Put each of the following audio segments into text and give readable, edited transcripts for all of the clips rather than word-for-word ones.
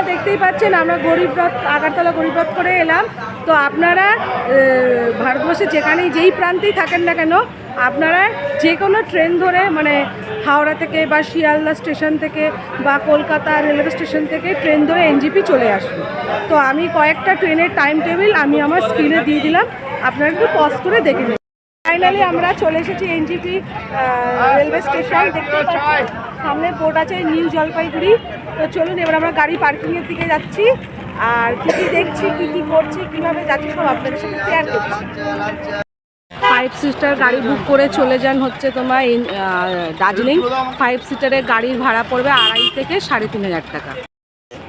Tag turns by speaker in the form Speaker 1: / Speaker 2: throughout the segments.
Speaker 1: দেখতেই পাচ্ছেন আমরা গরিবরথ আগরতলা গরিবরথ করে এলাম। তো আপনারা ভারতবর্ষে যেখানেই যেই প্রান্তেই থাকেন না কেন, আপনারা যে কোনো ট্রেন ধরে মানে হাওড়া থেকে বা শিয়ালদা স্টেশন থেকে বা কলকাতা রেলওয়ে স্টেশন থেকে ট্রেন ধরে এনজেপি চলে আসুন। তো আমি কয়েকটা ট্রেনের টাইম টেবিল আমি আমার স্ক্রিনে দিয়ে দিলাম, আপনারা একটু পজ করে দেখে নিন। ফাইনালি আমরা চলে এসেছি এনজেপি রেলওয়ে স্টেশন। দেখতে পাচ্ছি সামনে বোর্ড আছে নিউ জলপাইগুড়ি। তো চলুন এবার আমরা গাড়ি পার্কিংয়ের দিকে যাচ্ছি, আর কী কী দেখছি, কী কী করছি, কীভাবে যাচ্ছি সব আপনাদের সাথে শেয়ার করছি। 5 সিটার গাড়ি বুক করে চলে যান হচ্ছে তোমার দার্জিলিং। 5 সিটারের গাড়ির ভাড়া পড়বে 2,500 থেকে 3,500 টাকা।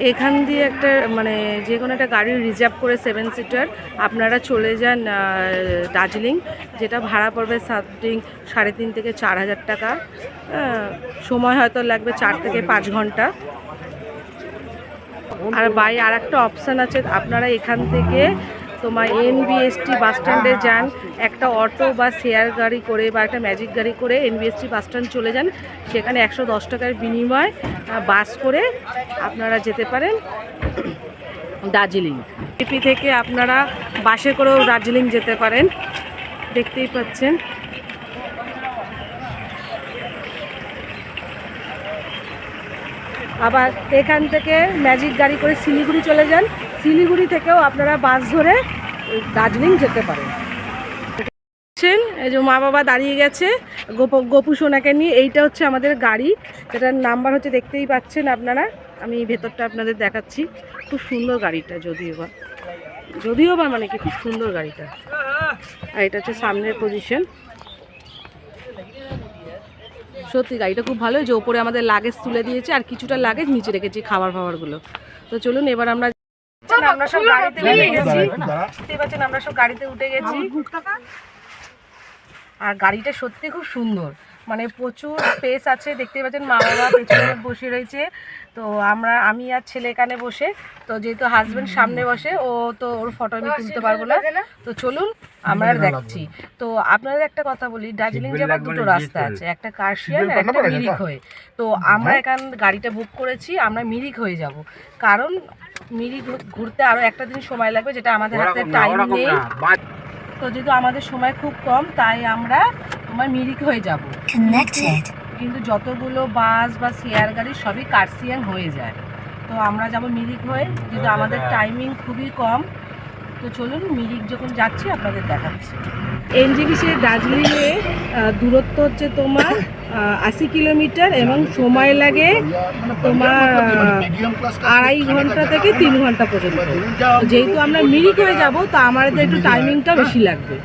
Speaker 1: এখান দিয়ে একটা মানে যে কোনো একটা গাড়ি রিজার্ভ করে 7 সিটার আপনারা চলে যান দার্জিলিং, যেটা ভাড়া পড়বে সামথিং 3,500 থেকে 4,000 টাকা। সময় হয়তো লাগবে 4 থেকে 5 ঘন্টা। আর বাই আর একটা অপশান আছে, আপনারা এখান থেকে তোমার এনবিএসটি বাস স্ট্যান্ডে যান, একটা অটো বা শেয়ার গাড়ি করে বা একটা ম্যাজিক গাড়ি করে এনবিএসটি বাস স্ট্যান্ড চলে যান। সেখানে 110 টাকার বিনিময় বাস করে আপনারা যেতে পারেন দার্জিলিং। এপি থেকে আপনারা বাসে করেও দার্জিলিং যেতে পারেন, দেখতেই পাচ্ছেন। আবার এখান থেকে ম্যাজিক গাড়ি করে শিলিগুড়ি চলে যান, শিলিগুড়ি থেকেও আপনারা বাস ধরে দার্জিলিং যেতে পারেন। এই যে মা বাবা দাঁড়িয়ে গেছে গোপু সোনাকে নিয়ে। এইটা হচ্ছে আমাদের গাড়ি, যেটার নাম্বার হচ্ছে দেখতেই পাচ্ছেন আপনারা। আমি ভেতরটা আপনাদের দেখাচ্ছি। খুব সুন্দর গাড়িটা, যদিও বা মানে কি খুব সুন্দর গাড়িটা। আর এটা হচ্ছে সামনের পজিশন। সত্যি গাড়িটা খুব ভালো, যে ওপরে আমাদের লাগেজ তুলে দিয়েছে আর কিছুটা লাগেজ নিচে রেখেছি খাবারগুলো। তো চলুন এবার আমরা সব গাড়িতে উঠে গেছি। দেখতে পাচ্ছেন আমরা সব গাড়িতে উঠে গেছি। আর গাড়িটা সত্যি খুব সুন্দর, মানে প্রচুর স্পেস আছে। দেখতে পাচ্ছেন মা বাবা পেছনে বসে রয়েছে। তো আমি আর ছেলে এখানে বসে, তো যেহেতু হাজব্যান্ড সামনে বসে, ও তো ওর ফটো আমি তুলতে পারবো না। তো চলুন আমরা দেখছি। তো আপনাদের একটা কথা বলি, দার্জিলিং যাওয়ার দুটো রাস্তা আছে, একটা কার্শিয়াং আর একটা মিরিক হয়ে। তো আমরা এখান গাড়িটা বুক করেছি, আমরা মিরিক হয়ে যাব, কারণ মিরিক ঘুরতে আরও একটা দিন সময় লাগবে, যেটা আমাদের হাতে টাইম নেই। তো যেহেতু আমাদের সময় খুব কম, তাই আমরা তোমার মিরিক হয়ে যাব। কিন্তু যতগুলো বাস বা শেয়ার গাড়ি সবই কার্শিয়াং হয়ে যায়। তো আমরা যাব মিরিক হয়ে, যেহেতু আমাদের টাইমিং খুবই কম। তো চলুন মিরিক যখন যাচ্ছি আপনাদের দেখাচ্ছি। এনজেপি সে দার্জিলিংয়ে দূরত্ব হচ্ছে তোমার 80 কিলোমিটার এবং সময় লাগে তোমার 2.5 ঘন্টা থেকে 3 ঘন্টা পর্যন্ত। যেহেতু আমরা মিরিক হয়ে যাব, তো আমাদের একটু টাইমিংটা বেশি লাগবে।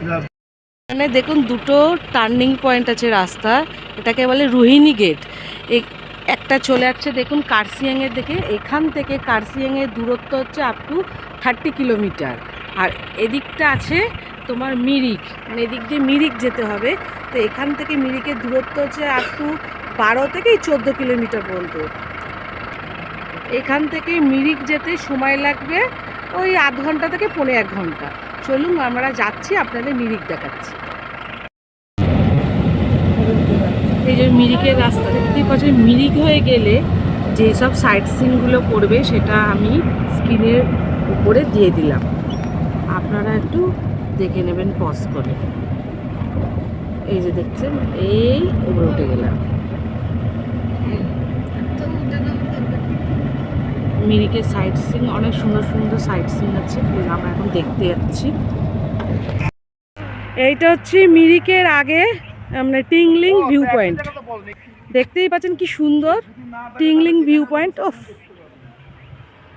Speaker 1: এখানে দেখুন দুটো টার্নিং পয়েন্ট আছে রাস্তা, এটাকে বলে রোহিণী গেট। একটা চলে আসছে দেখুন কার্শিয়াংয়ের দিকে। এখান থেকে কার্শিয়াংয়ের দূরত্ব হচ্ছে আপ টু 30 কিলোমিটার। আর এদিকটা আছে তোমার মিরিক, মানে এদিক দিয়ে মিরিক যেতে হবে। তো এখান থেকে মিরিকের দূরত্ব হচ্ছে আপ টু 12 থেকে 14 কিলোমিটার পর্যন্ত। এখান থেকে মিরিক যেতে সময় লাগবে ওই আধ ঘন্টা থেকে 1.5 ঘন্টা। চলুন আমরা যাচ্ছি, আপনাদের মিরিক দেখাচ্ছি। এই যে মিরিকের রাস্তা দেখতেই পাচ্ছেন। মিরিক হয়ে গেলে যেসব সাইট সিনগুলো পড়বে সেটা আমি স্ক্রিনের উপরে দিয়ে দিলাম, আপনারা একটু দেখে নেবেন পজ করে। এই যে দেখছেন, এই উপরে উঠে গেলাম। মিরিকের সাইট সিন অনেক সুন্দর সুন্দর সাইট সিন আছে, আমরা এখন দেখতে যাচ্ছি। এইটা হচ্ছে মিরিকের আগে মানে টিংলিং ভিউ পয়েন্ট। দেখতেই পাচ্ছেন কি সুন্দর টিংলিং ভিউ পয়েন্ট। ওফ,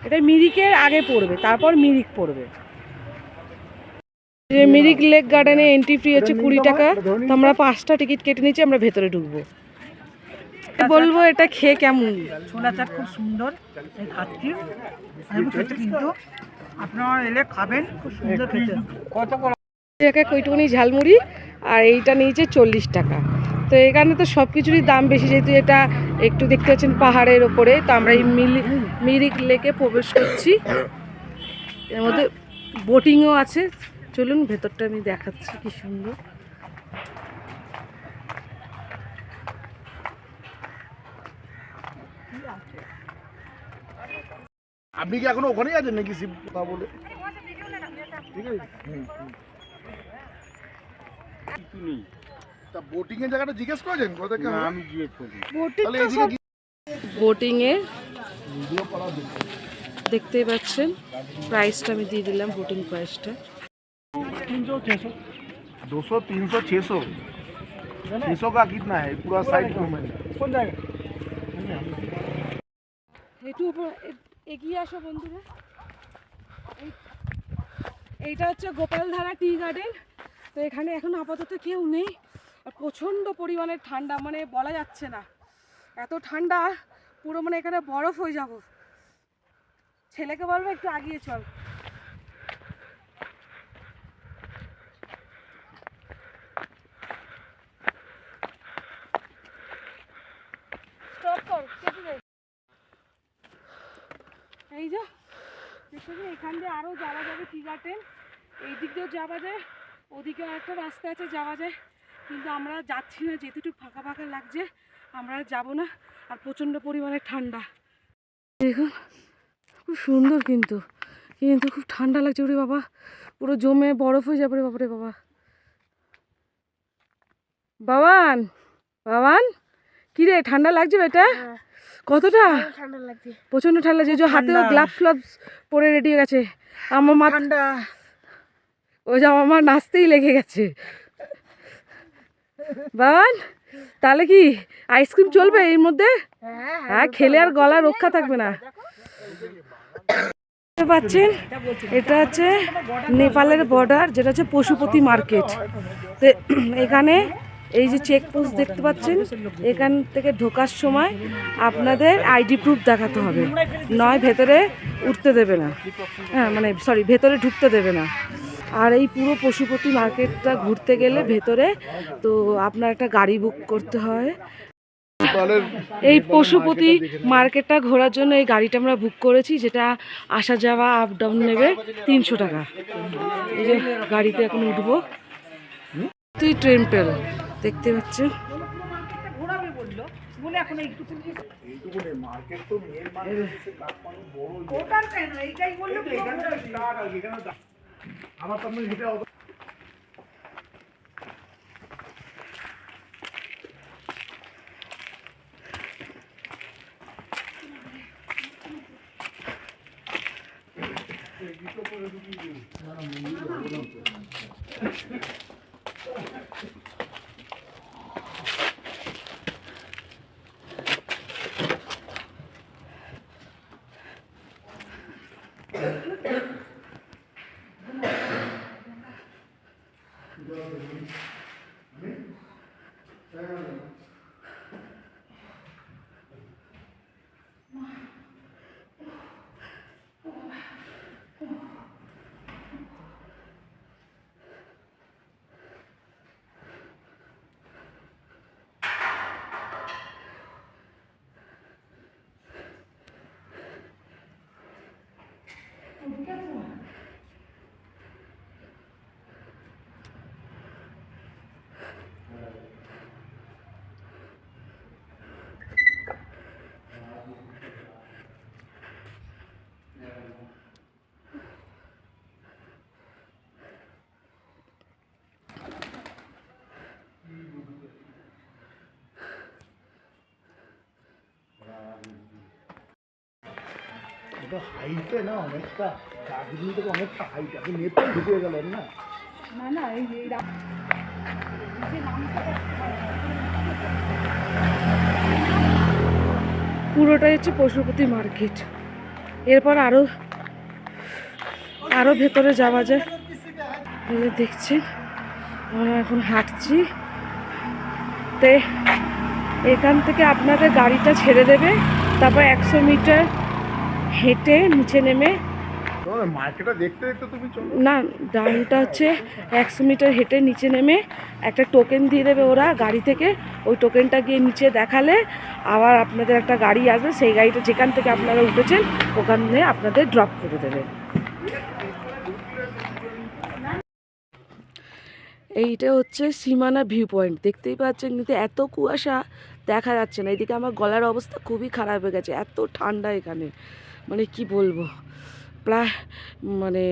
Speaker 1: এটা মিরিকের আগে পড়বে, তারপর মিরিক পড়বে। মিরিক লেক গার্ডেনে এন্ট্রি ফ্রি হচ্ছে 20 টাকা। তো আমরা 5টা টিকিট কেটে নিচ্ছি, আমরা ভেতরে ঢুকবো। বলবো এটা খেয়ে কেমন?
Speaker 2: ছোলা চাট খুব সুন্দর, এই খাচ্ছি আমি খেতে, কিন্তু আপনারা এলে খাবেন, খুব সুন্দর খেতে। কত
Speaker 1: টাকা কইটুকুনি ঝালমুড়ি, আর এইটা নিয়েছে 40 টাকা। তো এখানে তো সব কিছুরই দাম বেশি, যেহেতু এটা একটু দেখতে পাচ্ছেন পাহাড়ের ওপরে। তো আমরা এই মিরিক লেকে প্রবেশ করছি, এর মধ্যে বোটিংও আছে। চলুন ভেতরটা আমি দেখাচ্ছি কি সুন্দর।
Speaker 3: আপনি কি এখনো ওখানেই আছেন নাকি শিব কথা বলে? ঠিক আছে। তা বোটিং এর জায়গাটা জিজ্ঞেস করেছেন কোথা থেকে হবে?
Speaker 4: আমি জিজ্ঞেস করি।
Speaker 3: তাহলে এদিকে
Speaker 1: বোটিংয়ে
Speaker 3: ভিডিও করা দেখুন।
Speaker 1: দেখতেই পাচ্ছেন প্রাইসটা আমি দিয়ে দিলাম, বোটিং প্রাইসটা।
Speaker 3: 300 600 200 300 600 600 का कितना है पूरा साइड घूमने? कौन जाएगा?
Speaker 1: একটু এগিয়ে আসো বন্ধুরা। এইটা হচ্ছে গোপালধারা টি গার্ডেন। তো এখানে এখন আপাতত কেউ নেই, আর প্রচণ্ড পরিমাণে ঠান্ডা, মানে বলা যাচ্ছে না, এত ঠান্ডা পুরো মানে এখানে বরফ হয়ে যাব। ছেলেকে বলবো একটু আগিয়ে চল। স্টপ কর, কেটে দে। এই যে দেখছো যে এখান দিয়ে আরও যাওয়া যাবে টি গার্ডেন, এই দিক দিয়েও যাওয়া যায়, ওদিকে একটা রাস্তা আছে যাওয়া যায়, কিন্তু আমরা যাচ্ছি না, যেটুকু ফাঁকা ফাঁকা লাগছে আমরা যাবো না, আর প্রচণ্ড পরিমাণে ঠান্ডা। দেখুন খুব সুন্দর, কিন্তু কিন্তু খুব ঠান্ডা লাগছে ওরে বাবা, পুরো জমে বরফ হয়ে যাবে রে বাবা রে বাবা। বাবান বাবান কি রে, ঠান্ডা লাগছে বেটা? কতটা
Speaker 2: ঠান্ডা লাগছে,
Speaker 1: প্রচন্ড ঠান্ডা লাগছে, যে হাতেও গ্লাভস ফ্লাভস পরে রেডি হয়ে গেছে। আমার মা
Speaker 2: ঠান্ডা।
Speaker 1: ওই যে আমার মা নাচতেই লেগে গেছে। বাবান তাহলে কি আইসক্রিম চলবে এর মধ্যে? হ্যাঁ, খেলে আর গলা রক্ষা থাকবে না। দেখতে পাচ্ছেন এটা হচ্ছে নেপালের বর্ডার, যেটা হচ্ছে পশুপতি মার্কেট। তো এখানে এই যে চেকপোস্ট দেখতে পাচ্ছেন, এখান থেকে ঢোকার সময় আপনাদের আইডি প্রুফ দেখাতে হবে, নয় ভেতরে উঠতে দেবে না, হ্যাঁ মানে সরি ভেতরে ঢুকতে দেবে না। আর এই পুরো পশুপতি মার্কেটটা ঘুরতে গেলে ভেতরে তো আপনার একটা গাড়ি বুক করতে হয়। এই পশুপতি মার্কেটটা ঘোরার জন্য এই গাড়িটা আমরা বুক করেছি, যেটা আসা যাওয়া আপ ডাউন নেবে 300 টাকা। এই যে গাড়িতে এখন উঠবো। তুই টেম্পল দেখতে পাচ্ছেন,
Speaker 2: ঘোরাবে বললো বলে এখন এইটুকু
Speaker 3: এইটুকুনে মার্কেট তো মেন মার্কেট কাঠমান্ডু বড়
Speaker 2: ওটার কেন এইটাই বললো।
Speaker 3: এখানে স্টার্ট আর এখানে আমার তো আপনি হেঁটে হাইটে না অনেকটা, দার্জিলিং থেকে অনেকটা হাইট, আপনি নেপাল ঢুকে গেলেন না?
Speaker 2: না না এই
Speaker 1: পুরোটাই হচ্ছে পশুপতি মার্কেট। এরপর আরো আরো ভেতরে যাওয়া যায়। দেখছেন আমরা এখন হাঁটছি, তো এখান থেকে আপনাদের গাড়িটা ছেড়ে দেবে, তারপর 100 মিটার হেঁটে নিচে নেমে,
Speaker 3: মার্কেটটা দেখতে দেখতে তুমি চলো
Speaker 1: না ডাউনটা হচ্ছে 100 মিটার হেঁটে নিচে নেমে একটা টোকেন দিয়ে দেবে ওরা গাড়ি থেকে, ওই টোকেনটা গিয়ে নিচে দেখালে আবার আপনাদের একটা গাড়ি আসবে, সেই গাড়িটা যেখান থেকে আপনারা উঠেছেন ওখানে আপনাদের ড্রপ করে দেবে। এইটা হচ্ছে সীমানা ভিউ পয়েন্ট, দেখতেই পাচ্ছেন, কিন্তু এত কুয়াশা দেখা যাচ্ছে না। এদিকে আমার গলার অবস্থা খুবই খারাপ হয়ে গেছে, এত ঠান্ডা এখানে, মানে কি বলবো, প্রায় মানে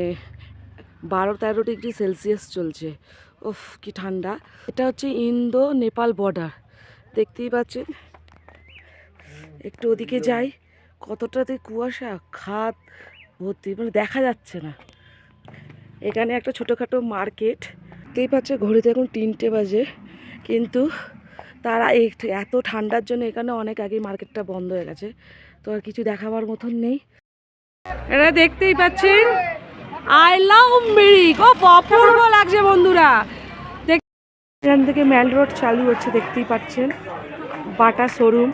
Speaker 1: 12-13 ডিগ্রি সেলসিয়াস চলছে। উফ কি ঠান্ডা। এটা হচ্ছে ইন্দো নেপাল বর্ডার, দেখতেই পাচ্ছেন। একটু ওদিকে যাই, কতটাতে কুয়াশা, খাদ ভর্তি, মানে দেখা যাচ্ছে না। এখানে একটা ছোটোখাটো মার্কেট, দেখতেই পাচ্ছে ঘড়িতে এখন 3টে বাজে, কিন্তু তারা এত ঠান্ডার জন্য এখানে অনেক আগে মার্কেটটা বন্ধ হয়ে গেছে, তো আর কিছু দেখাবার মতন নেই। এটা দেখতেই পাচ্ছেন আই লাভ মিরিক, ও অপূর্ব লাগছে বন্ধুরা। এখান থেকে মেল রোড চালু হচ্ছে, দেখতেই পাচ্ছেন, বাটা শোরুম।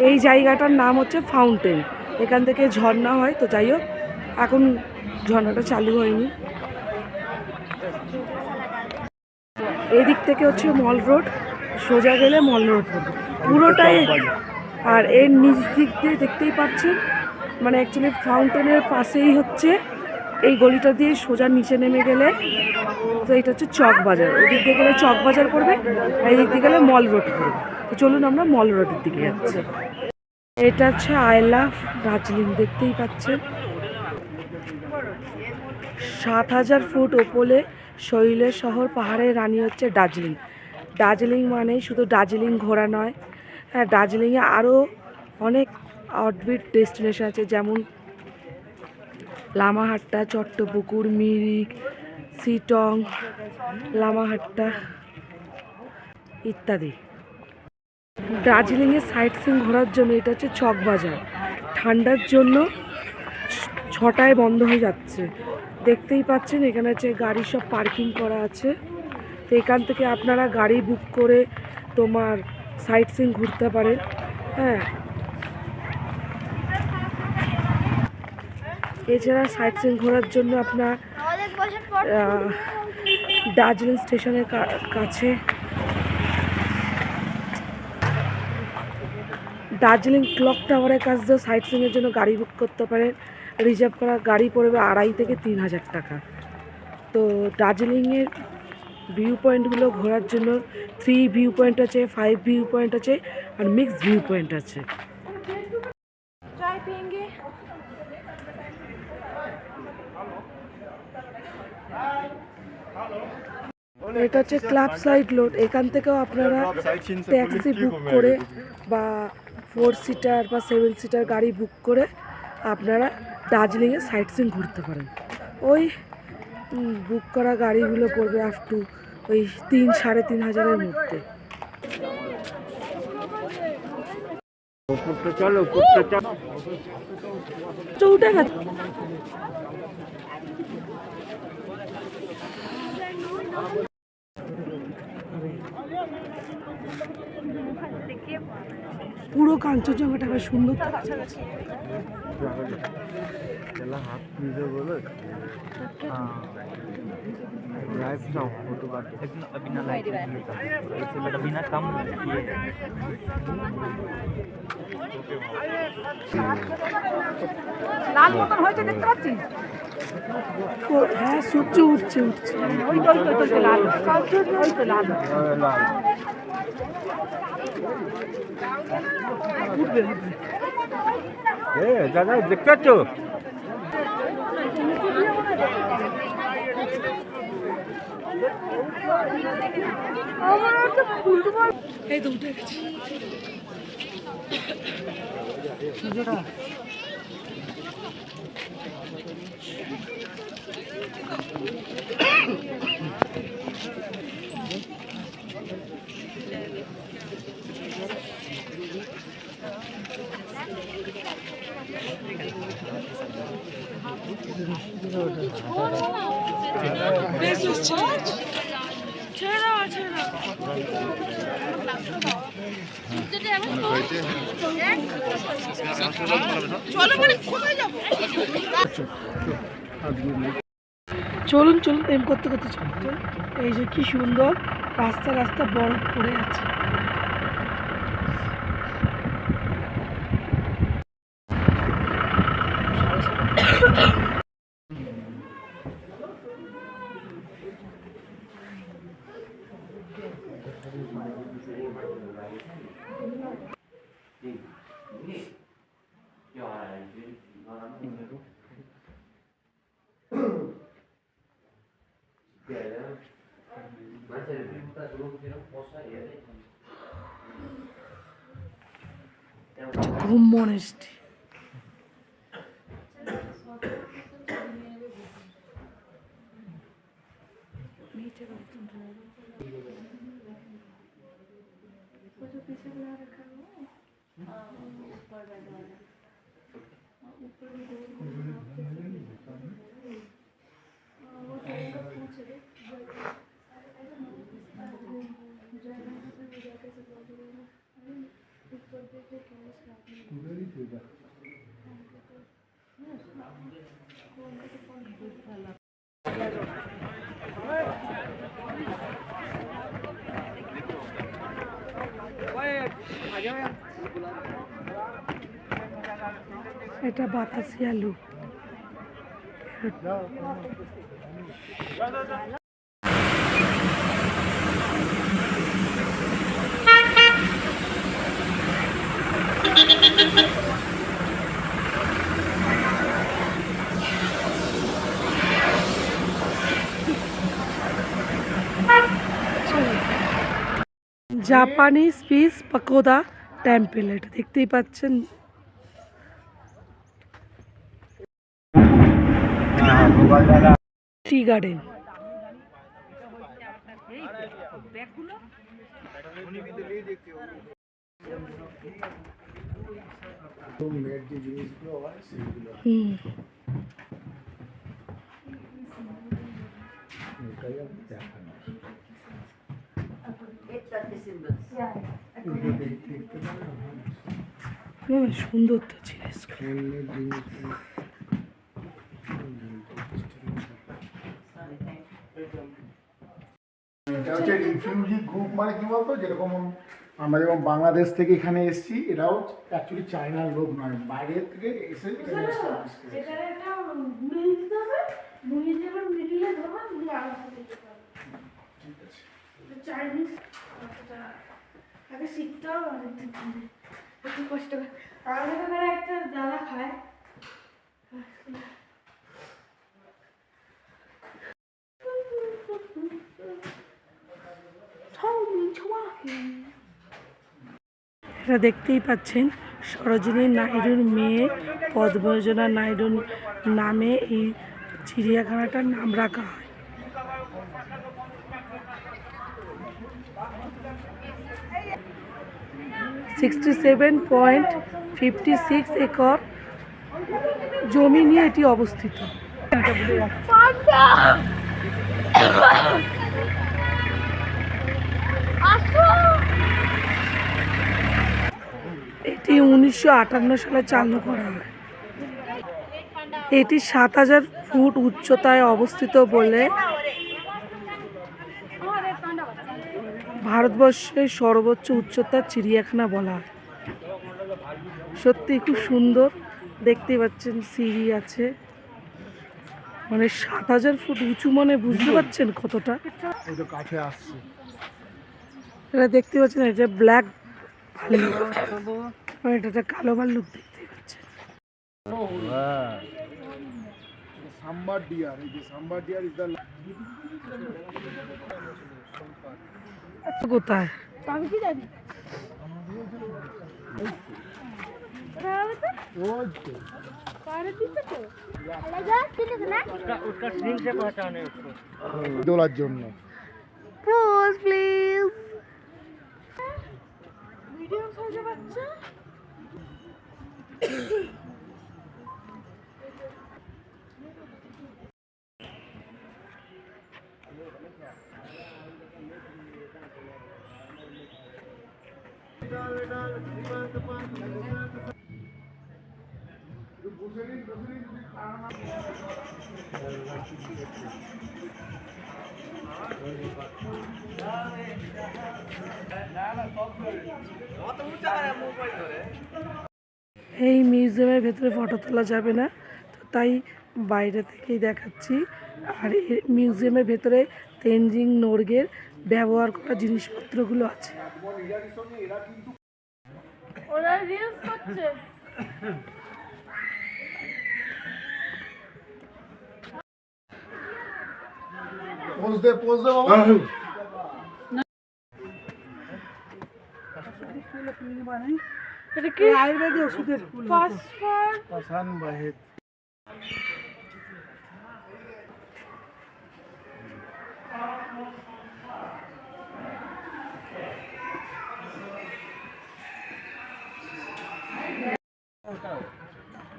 Speaker 1: এই জায়গাটার নাম হচ্ছে ফাউন্টেন, এখান থেকে ঝর্ণা হয়। তো যাই হোক, এখন ঝর্ণাটা চালু হয়নি। এই দিক থেকে হচ্ছে মল রোড, সোজা গেলে মল রোড পড়বে পুরোটাই। আর এর নিচ দিক দিয়ে দেখতেই পাচ্ছেন, মানে অ্যাকচুয়ালি ফাউন্টেনের পাশেই হচ্ছে এই গলিটা দিয়ে সোজা নিচে নেমে গেলে, তো এটা হচ্ছে চক বাজার। ওই দিক দিয়ে গেলে চক বাজার পড়বে, আর এই দিক দিয়ে গেলে মল রোড পড়বে। তো চলুন আমরা মল রোডের দিকে যাচ্ছি। এটা হচ্ছে আই লাভ দার্জিলিং, দেখতেই পাচ্ছেন। 7000 ফুট ওপরে শৈলের শহর, পাহাড়ের রানী হচ্ছে দার্জিলিং। দার্জিলিং মানে শুধু দার্জিলিং ঘোরা নয়, হ্যাঁ, দার্জিলিংয়ে আরও অনেক আউটবিট ডেস্টিনেশন আছে, যেমন লামাহাট্টা, চট্টপুকুর, মিরিক, সিটং, লামাহাট্টা ইত্যাদি। দার্জিলিংয়ে সাইট সিন ঘোরার জন্য এটা হচ্ছে চক বাজার। ঠান্ডার জন্য 6টায় বন্ধ হয়ে যাচ্ছে, দেখতেই পাচ্ছেন। এখানে হচ্ছে গাড়ি সব পার্কিং করা আছে, তো এখান থেকে আপনারা গাড়ি বুক করে তোমার সাইট সিন ঘুরতে পারেন। হ্যাঁ, এছাড়া সাইট সিন ঘোরার জন্য আপনার দার্জিলিং স্টেশনের কাছে দার্জিলিং ক্লক টাওয়ারের কাছ দিয়েও সাইট সিনের জন্য গাড়ি বুক করতে পারেন। রিজার্ভ করা গাড়ি পড়বে 2,500 থেকে 3,000 টাকা। তো দার্জিলিংয়ের ভিউ পয়েন্টগুলো ঘোরার জন্য 3 ভিউ পয়েন্ট আছে, 5 ভিউ পয়েন্ট আছে, আর মিক্সড ভিউ পয়েন্ট আছে। এটা হচ্ছে ক্লাব সাইড রোড, এখান থেকেও আপনারা ট্যাক্সি বুক করে বা 4 সিটার বা 7 সিটার গাড়ি বুক করে আপনারা দার্জিলিংয়ে সাইট সিন ঘুরতে পারেন। ওই বুক করা গাড়িগুলো পড়বে আপ টু ওই 3-3,500-এর মধ্যে। উঠে গেছে। পুরো কাঞ্চনজঙ্ঘাটা বেশ সুন্দর।
Speaker 2: লাল মতন হয়েছে, দেখতে পাচ্ছিস?
Speaker 1: হ্যাঁ, সূর্য উঠছে উঠছে।
Speaker 2: ওই তো লাল, ওই তো লাল।
Speaker 3: দাদা দেখতে পাচ্ছ?
Speaker 1: এই তো উঠে গেছে। চলুন চলুন, এম করতে করতে চলুন। এই যে কি সুন্দর রাস্তা রাস্তা বরফ পড়ে আছে। ঘুম মনেস্ট্রি। এটা বাতাসি আলু। জাপানিজ পিস পাকোদা টেম্পল, এটা দেখতেই পাচ্ছেন। Tea garden. সুন্দর তো জিনিস।
Speaker 4: এটা হচ্ছে রিফিউজি গ্রুপ, মানে কি বলতো, যেরকম আমরা যেমন বাংলাদেশ থেকে এখানে এসেছি, এরাও অ্যাকচুয়ালি চায়নার লোক নয়, বাইরের থেকে এসে এখানে establish করেছে।
Speaker 5: চাইনিজ আগে শিখতে হবে, একটু কষ্ট করে। আমাদের ওখানে একটা দাদা খায়,
Speaker 1: এটা দেখতেই পাচ্ছেন সরোজিনী নাইডুর মেয়ে পদ্মজনা নাইডুর নামে এই চিড়িয়াখানাটার নাম রাখা হয়। (67.56 একর জমি নিয়ে এটি অবস্থিত। এটি 1958 সালে চালু করা হয়। এটি 7000 ফুট উচ্চতায় অবস্থিত বলে ভারতবর্ষের সর্বোচ্চ উচ্চতার চিড়িয়াখানা বলা হয়। সত্যি খুব সুন্দর, দেখতে পাচ্ছেন সিঁড়ি আছে, মানে 7000 ফুট উঁচু, মানে বুঝতে পারছেন কতটা।
Speaker 4: কাছে আসছে,
Speaker 1: এটা দেখতে পাচ্ছেন, এটা ব্ল্যাক ভাল্লুক, মানে এটা কালো ভাল্লুক দেখতে পাচ্ছেন।
Speaker 4: সাম্বার ডিয়ার, এই যে সাম্বার ডিয়ার ইজ দ্য
Speaker 1: কোথায়?
Speaker 5: আমি কি জানি
Speaker 4: দোলার জন্য।
Speaker 5: প্লিজ মিডিয়াম সাইজের বাচ্চা।
Speaker 1: এই মিউজিয়ামের ভেতরে ফটো তোলা যাবে না, তো তাই বাইরে থেকেই দেখাচ্ছি। আর এই মিউজিয়ামের ভেতরে তেনজিং নোরগের ব্যবহার করা জিনিসপত্রগুলো আছে।
Speaker 5: ওরা রিলস করছে।
Speaker 4: পোজ দে বাবা।
Speaker 2: এটা কি আয়ুর্বেদিক ওষুধের ফুল।
Speaker 5: ফসফর
Speaker 4: পাসান বাহেদ।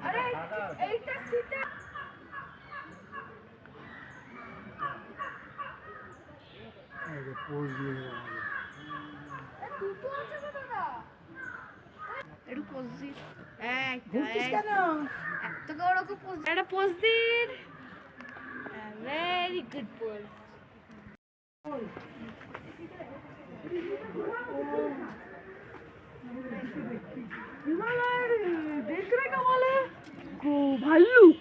Speaker 5: আরে এইটা সীতা
Speaker 4: পোজ দিয়ে
Speaker 5: দুটো আছে তো দাদা একটু পোজ দি
Speaker 2: ঘুরছিস কেন?
Speaker 5: এত বড় কো পোজ একটা পোজ দিন ভেরি গুড পোজ হিমালয়ের দেখরে কামালে গো ভাল্লুক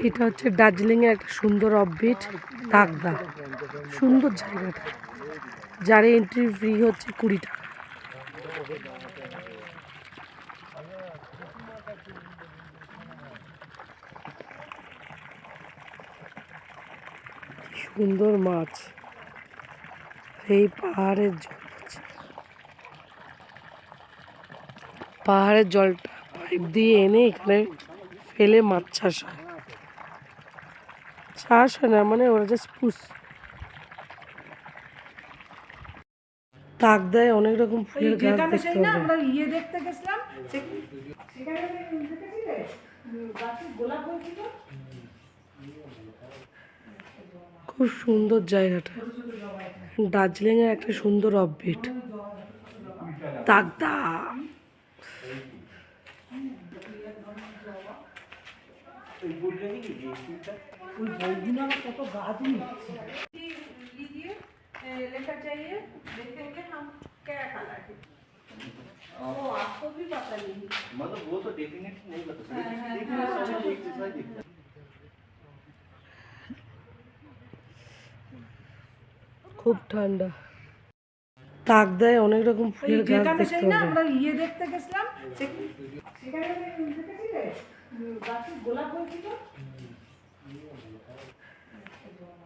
Speaker 1: এটা হচ্ছে দার্জিলিংয়ের একটা সুন্দর অফবিট তাকদা। সুন্দর জায়গাটা, যার এন্ট্রি ফ্রি হচ্ছে 20 টাকা। সুন্দর মাছ, এই পাহাড়ের জল আছে। পাহাড়ের জলটা পাইপ দিয়ে এনে এখানে ফেলে মাছ চাষ হয়। চাষ হয় না, মানে ওরা জাস্ট পুষ। তাকদায় অনেক রকম ফুলের গাছ
Speaker 2: যেখানে
Speaker 1: দেখতে
Speaker 2: সেই না
Speaker 1: পাবে।
Speaker 2: আমরা ইয়ে দেখতে গেছিলাম সেখানে দেখেছিলে গাছে গোলাপ হয়েছিল।
Speaker 1: খুব সুন্দর জায়গাটা, দার্জিলিংয়ের একটা সুন্দর অফবিট তাকদা।
Speaker 2: ওই বৌগুলো আমার কত গাছ নিচ্ছে।
Speaker 1: लेकर जाइए, देखेंगे हम क्या कलर है। वो आपको भी पता नहीं।
Speaker 6: मतलब वो तो डेफिनेटली नहीं बता सकते, लेकिन समझ एक जैसा ही दिखता है।
Speaker 1: খুব ঠান্ডা। তাকদায় অনেক রকম ফুলের গাছ
Speaker 2: যেখানে
Speaker 1: দেখতে
Speaker 2: সেই না
Speaker 1: পাবে।
Speaker 2: আমরা ইয়ে দেখতে গেছিলাম সেখানে দেখেছিলে গাছে গোলাপ হয়েছিল।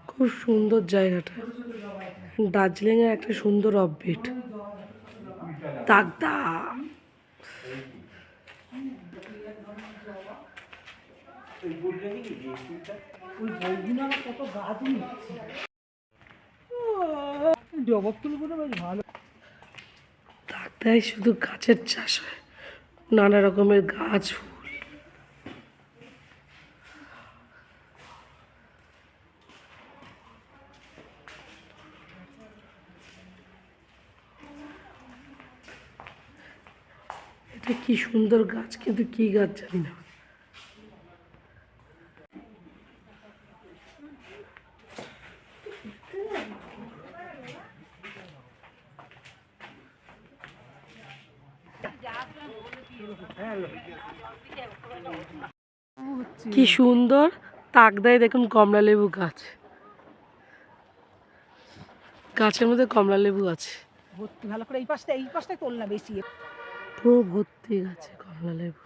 Speaker 1: খুব সুন্দর জায়গাটা, দার্জিলিংয়ের একটা সুন্দর অফবিট তাকদা।
Speaker 2: ওই বৌগুলো আমার কত গাছ নিচ্ছে। জবা ফুলগুলো বেশ ভালো।
Speaker 1: তাকদায় শুধু গাছের চাষ হয়, নানা রকমের গাছ ফুল। এটা কি সুন্দর গাছ, কিন্তু কি গাছ জানি না। কি সুন্দর তাকদায় দেখুন কমলা লেবু গাছ, গাছের মধ্যে কমলা লেবু আছে
Speaker 2: ভর্তি ভালো করে এই পাশটাই তোল না বেশি।
Speaker 1: পুরো ভর্তি গাছে কমলা লেবু।